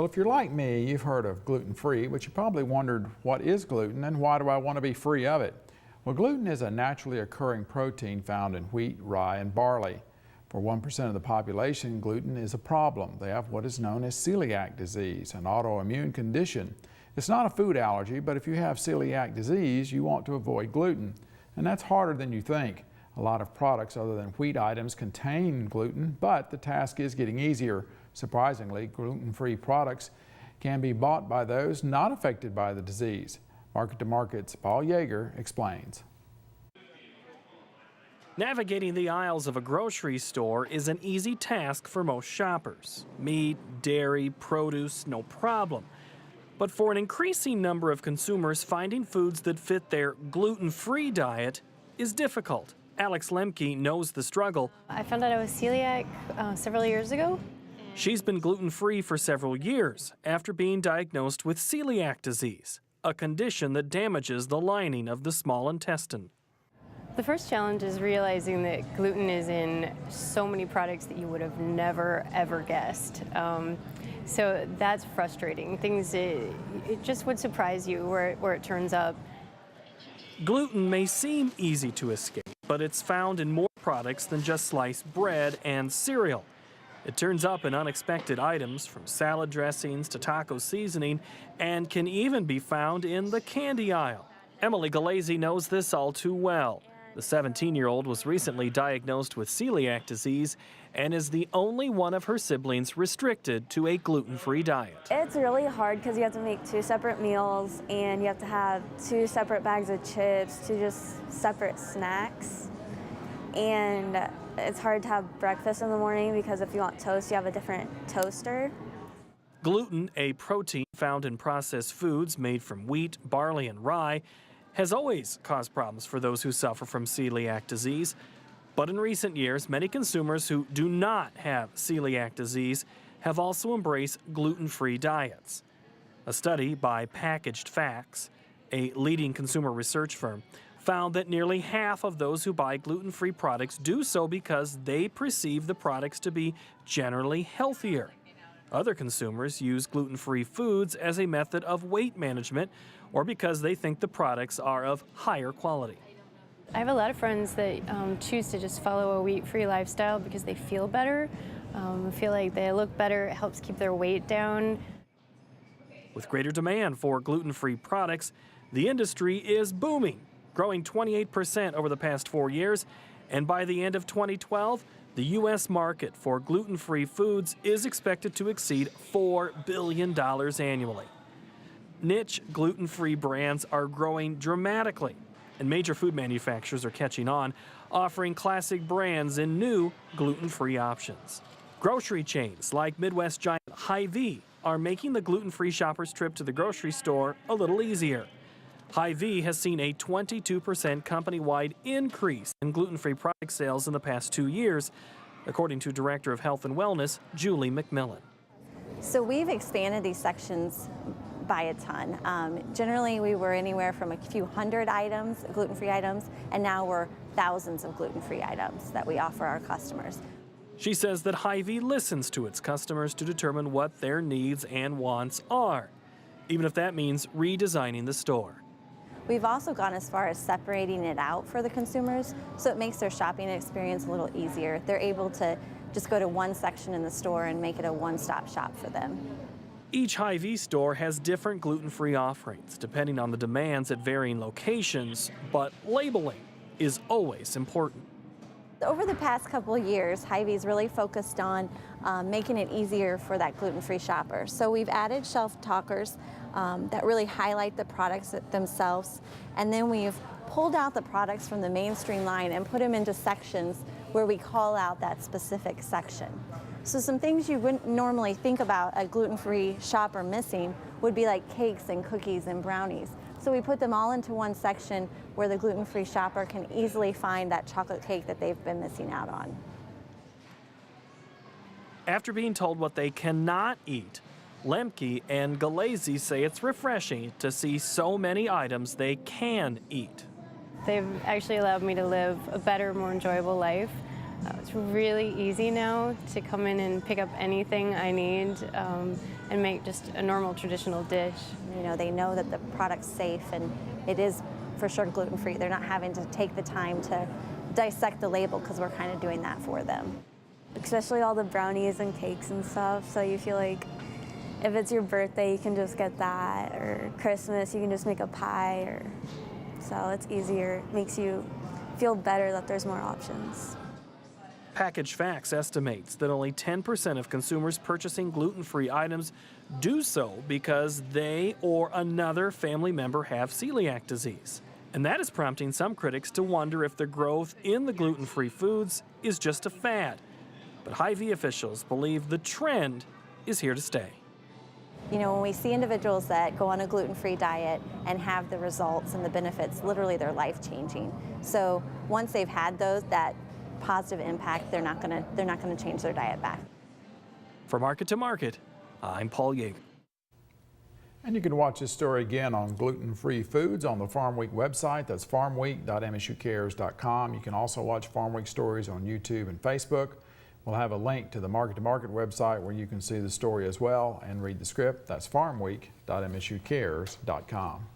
Well, if you're like me, you've heard of gluten-free, but you probably wondered, what is gluten and why do I want to be free of it? Well, gluten is a naturally occurring protein found in wheat, rye, and barley. For 1% of the population, gluten is a problem. They have what is known as celiac disease, an autoimmune condition. It's not a food allergy, but if you have celiac disease, you want to avoid gluten. And that's harder than you think. A lot of products other than wheat items contain gluten, but the task is getting easier. Surprisingly, gluten-free products can be bought by those not affected by the disease. Market to Market's Paul Yeager explains. Navigating the aisles of a grocery store is an easy task for most shoppers. Meat, dairy, produce, no problem. But for an increasing number of consumers, finding foods that fit their gluten-free diet is difficult. Alex Lemke knows the struggle. I found out I was celiac several years ago. She's been gluten-free for several years after being diagnosed with celiac disease, a condition that damages the lining of the small intestine. The first challenge is realizing that gluten is in so many products that you would have never, ever guessed. So that's frustrating. It just would surprise you where it turns up. Gluten may seem easy to escape, but it's found in more products than just sliced bread and cereal. It turns up in unexpected items, from salad dressings to taco seasoning, and can even be found in the candy aisle. Emily Galazi knows this all too well. The 17-year-old was recently diagnosed with celiac disease and is the only one of her siblings restricted to a gluten-free diet. It's really hard because you have to make 2 separate meals and you have to have 2 separate bags of chips, 2 just separate snacks. And it's hard to have breakfast in the morning because if you want toast, you have a different toaster. Gluten, a protein found in processed foods made from wheat, barley, and rye, has always caused problems for those who suffer from celiac disease. But in recent years, many consumers who do not have celiac disease have also embraced gluten-free diets. A study by Packaged Facts, a leading consumer research firm, found that nearly half of those who buy gluten-free products do so because they perceive the products to be generally healthier. Other consumers use gluten-free foods as a method of weight management or because they think the products are of higher quality. I have a lot of friends that choose to just follow a wheat-free lifestyle because they feel better, feel like they look better, it helps keep their weight down. With greater demand for gluten-free products, the industry is booming, growing 28% over the past 4 years, and by the end of 2012, the U.S. market for gluten-free foods is expected to exceed $4 billion annually. Niche gluten-free brands are growing dramatically, and major food manufacturers are catching on, offering classic brands in new gluten-free options. Grocery chains like Midwest giant Hy-Vee are making the gluten-free shopper's trip to the grocery store a little easier. Hy-Vee has seen a 22% company-wide increase in gluten-free product sales in the past 2 years, according to Director of Health and Wellness, Julie McMillan. So we've expanded these sections by a ton. Generally, we were anywhere from a few hundred items, gluten-free items, and now we're thousands of gluten-free items that we offer our customers. She says that Hy-Vee listens to its customers to determine what their needs and wants are, even if that means redesigning the store. We've also gone as far as separating it out for the consumers, so it makes their shopping experience a little easier. They're able to just go to one section in the store and make it a one-stop shop for them. Each Hy-Vee store has different gluten-free offerings, depending on the demands at varying locations, but labeling is always important. Over the past couple of years, Hy-Vee's really focused on making it easier for that gluten-free shopper. So we've added shelf talkers that really highlight the products themselves, and then we've pulled out the products from the mainstream line and put them into sections where we call out that specific section. So some things you wouldn't normally think about a gluten-free shopper missing would be like cakes and cookies and brownies. So we put them all into one section where the gluten-free shopper can easily find that chocolate cake that they've been missing out on. After being told what they cannot eat, Lemke and Galazi say it's refreshing to see so many items they can eat. They've actually allowed me to live a better, more enjoyable life. It's really easy now to come in and pick up anything I need. and make just a normal traditional dish. You know, they know that the product's safe and it is for sure gluten-free. They're not having to take the time to dissect the label because we're kind of doing that for them. Especially all the brownies and cakes and stuff, so you feel like if it's your birthday, you can just get that, or Christmas, you can just make a pie, or so it's easier. It makes you feel better that there's more options. Package Facts estimates that only 10% of consumers purchasing gluten-free items do so because they or another family member have celiac disease. And that is prompting some critics to wonder if the growth in the gluten-free foods is just a fad. But Hy-Vee officials believe the trend is here to stay. You know, when we see individuals that go on a gluten-free diet and have the results and the benefits, literally they're life-changing. So once they've had that positive impact, they're not gonna change their diet back. For Market to Market, I'm Paul Yeager. And you can watch this story again on gluten-free foods on the Farmweek website. That's farmweek.msucares.com. You can also watch Farmweek stories on YouTube and Facebook. We'll have a link to the Market to Market website where you can see the story as well and read the script. That's farmweek.msucares.com.